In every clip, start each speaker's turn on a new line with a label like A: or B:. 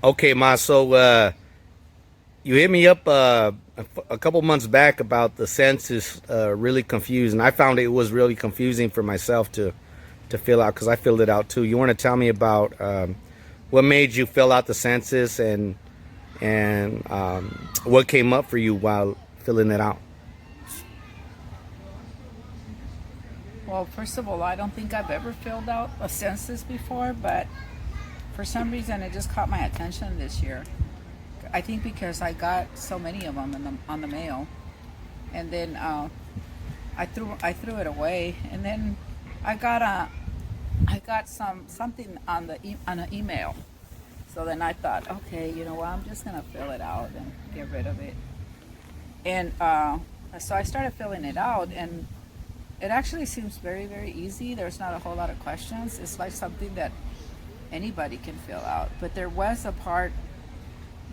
A: Okay, Ma. So you hit me up a couple months back about the census. Really confused, and I found it was really confusing for myself to fill out because I filled it out too. You want to tell me about what made you fill out the census and what came up for you while filling it out?
B: Well, first of all, I don't think I've ever filled out a census before, but for some reason it just caught my attention this year. I think because I got so many of them on the mail, and then I threw it away, and then I got something on an email. So then I thought, okay, you know what, I'm just gonna fill it out and get rid of it. And so I started filling it out, and it actually seems very, very easy. There's not a whole lot of questions. It's like something that anybody can fill out. But there was a part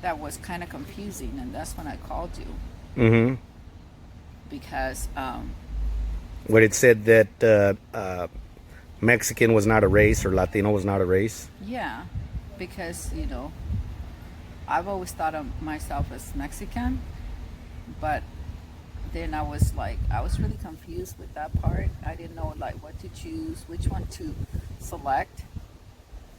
B: that was kind of confusing, and that's when I called you.
A: Mm-hmm.
B: Because
A: What it said that Mexican was not a race or Latino was not a race.
B: yeah, because I've always thought of myself as Mexican, but then I was really confused with that part. I didn't know what to choose, which one to select,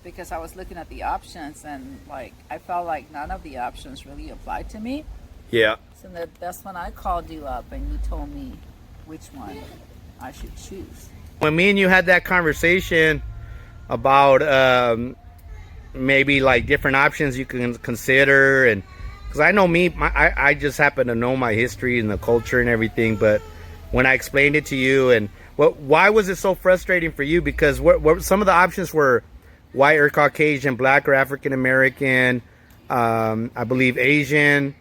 B: because I was looking at the options, and I felt like none of the options really applied to me.
A: Yeah.
B: So that's when I called you up and you told me which one I should choose.
A: When me and you had that conversation about maybe different options you can consider, and because I know I just happen to know my history and the culture and everything, but when I explained it to you, and why was it so frustrating for you? Because what some of the options were white or Caucasian, black or African American, I believe Asian,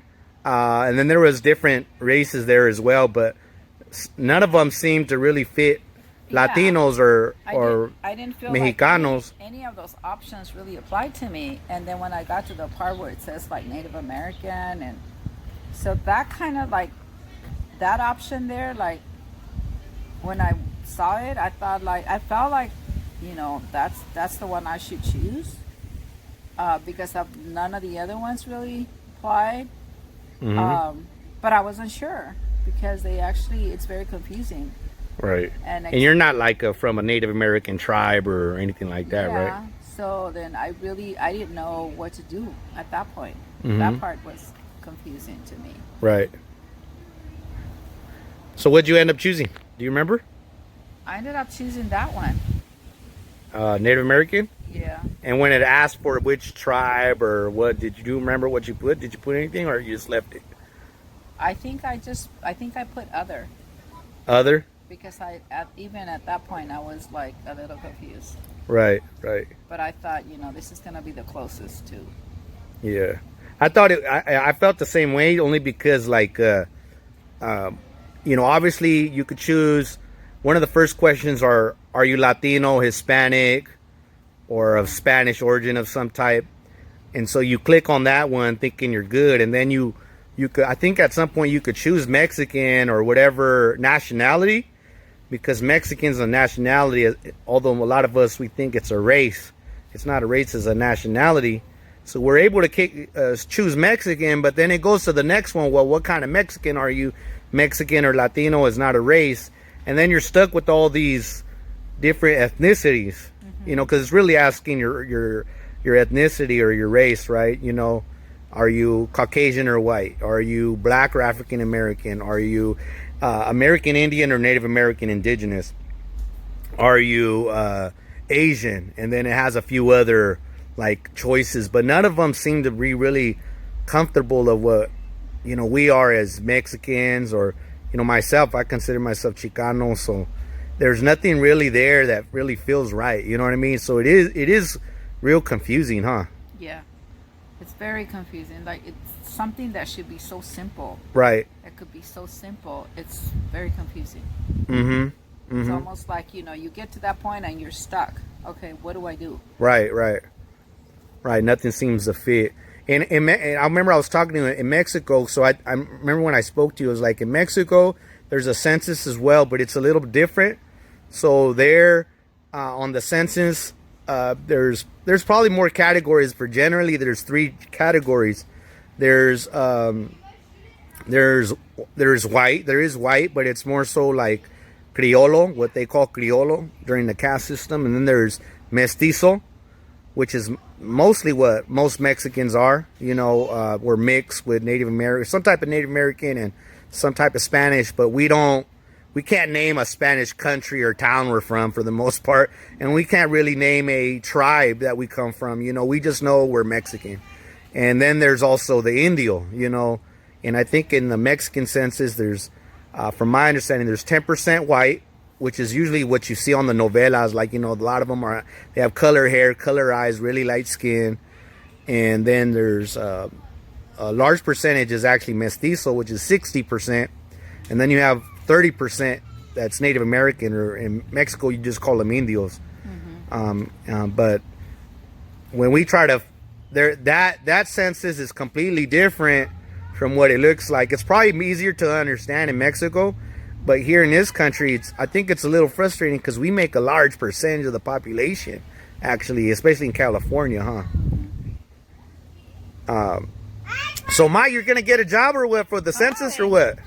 A: and then there was different races there as well, but none of them seemed to really fit Latinos or
B: I didn't feel
A: Mexicanos.
B: like any of those options really applied to me. And then when I got to the part where it says Native American, and so that kind of that option there, when I saw it, I felt like that's the one I should choose, because none of the other ones really applied.
A: Mm-hmm.
B: But I wasn't sure because it's very confusing.
A: Right. And you're not from a Native American tribe or anything like that,
B: yeah,
A: right?
B: So then I didn't know what to do at that point.
A: Mm-hmm.
B: That part was confusing to me.
A: Right. So what'd you end up choosing? Do you remember?
B: I ended up choosing that one.
A: Native American?
B: Yeah.
A: And when it asked for which tribe or what, did you remember what you put? Did you put anything or you just left it?
B: I think I put other.
A: Other?
B: Because even at that point I was a little confused.
A: Right, right.
B: But I thought, this is gonna be the closest to.
A: Yeah, I thought I felt the same way, only because obviously you could choose. One of the first questions are you Latino, Hispanic, or of Spanish origin of some type, and so you click on that one thinking you're good, and then you could, I think at some point you could choose Mexican or whatever nationality. Because Mexican's a nationality, although a lot of us, we think it's a race. It's not a race, it's a nationality. So we're able to choose Mexican, but then it goes to the next one. Well, what kind of Mexican are you? Mexican or Latino is not a race. And then you're stuck with all these different ethnicities,
B: mm-hmm.
A: Because it's really asking your ethnicity or your race, right? Are you Caucasian or white? Are you black or African American? Are you American Indian or Native American Indigenous? Are you Asian? And then it has a few other choices, but none of them seem to be really comfortable of what we are as Mexicans, or myself, I consider myself Chicano, so there's nothing really there that really feels right. You know what I mean? So it is real confusing, huh?
B: Yeah, it's very confusing. It's something that should be so simple.
A: Right.
B: It could be so simple. It's very confusing.
A: Mm-hmm. Mm-hmm.
B: It's almost like, you get to that point and you're stuck. Okay, what do I do?
A: Right. Nothing seems to fit. And I remember I was talking to you in Mexico. So I remember when I spoke to you, it was in Mexico, there's a census as well, but it's a little different. So there on the census, there's there's probably more categories, but generally there's three categories. There's white. There is white, but it's more so like criollo, what they call criollo during the caste system. And then there's mestizo, which is mostly what most Mexicans are. You know, we're mixed with Native American, some type of Native American and some type of Spanish, but we can't name a Spanish country or town we're from for the most part. And we can't really name a tribe that we come from. You know, we just know we're Mexican. And then there's also the Indio, you know. And I think in the Mexican census, there's, from my understanding, there's 10% white, which is usually what you see on the novelas. Like, you know, a lot of them they have color hair, color eyes, really light skin. And then there's a large percentage is actually mestizo, which is 60%. And then you have 30% that's Native American, or in Mexico, you just call them Indios. But when we try to, that census is completely different from what it looks like. It's probably easier to understand in Mexico, but here in this country, I think it's a little frustrating because we make a large percentage of the population, actually, especially in California, huh? So, Ma, you're gonna get a job or what for the census or what?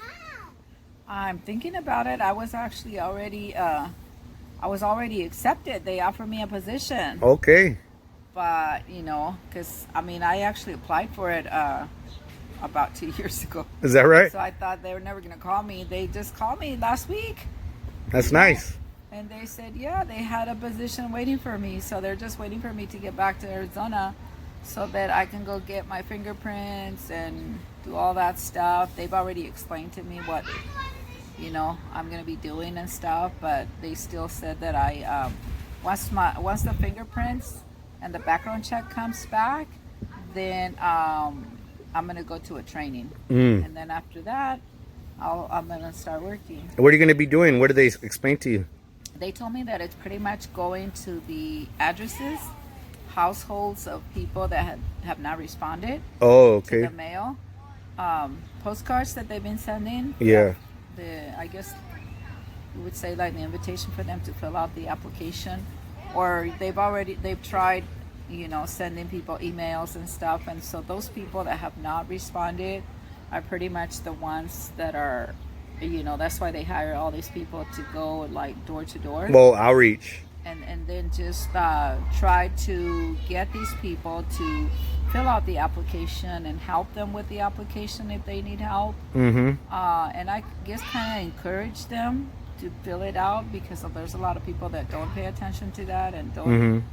B: I'm thinking about it. I was actually already accepted. They offered me a position.
A: Okay.
B: But you know, because I mean, I actually applied for it about 2 years ago.
A: Is that right?
B: So I thought they were never going to call me. They just called me last week.
A: That's nice.
B: And they said, yeah, they had a position waiting for me. So they're just waiting for me to get back to Arizona so that I can go get my fingerprints and do all that stuff. They've already explained to me what, you know, I'm going to be doing and stuff. But they still said that once the fingerprints and the background check comes back, then I'm going to go to a training. And then after that, I'm going to start working.
A: What are you going to be doing? What did they explain to you?
B: They told me that it's pretty much going to the addresses, households of people that have not responded
A: to
B: the mail. Postcards that they've been sending.
A: Yeah.
B: I guess you would say like the invitation for them to fill out the application. Or they've tried, you know, sending people emails and stuff, and so those people that have not responded are pretty much the ones that are, you know, that's why they hire all these people to go like door to door.
A: Well, outreach.
B: And then just try to get these people to fill out the application and help them with the application if they need help. And I guess kind of encourage them to fill it out because there's a lot of people that don't pay attention to that and don't.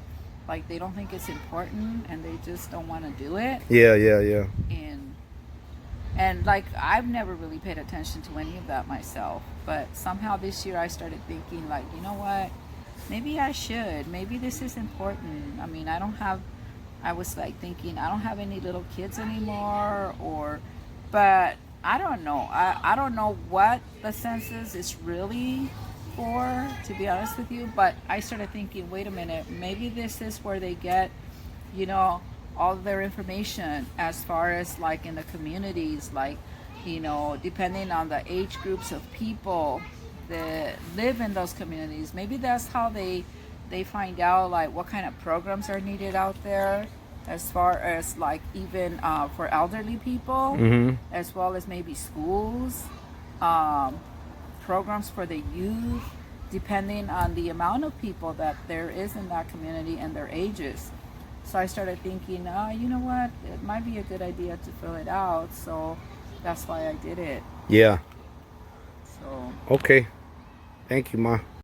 B: Like they don't think it's important and they just don't want to do it.
A: Yeah.
B: And like I've never really paid attention to any of that myself, but somehow this year I started thinking like, you know what, maybe I should. Maybe this is important. I mean, I was like thinking I don't have any little kids anymore, but I don't know. I don't know what the census is really for, to be honest with you, but I started thinking, wait a minute, maybe this is where they get, you know, all of their information as far as like in the communities, like, you know, depending on the age groups of people that live in those communities. Maybe that's how they find out like what kind of programs are needed out there, as far as like even for elderly people, as well as maybe schools, programs for the youth, depending on the amount of people that there is in that community and their ages. So I started thinking, you know what, it might be a good idea to fill it out. So that's why I did it.
A: Yeah.
B: So.
A: Okay. Thank you, Ma.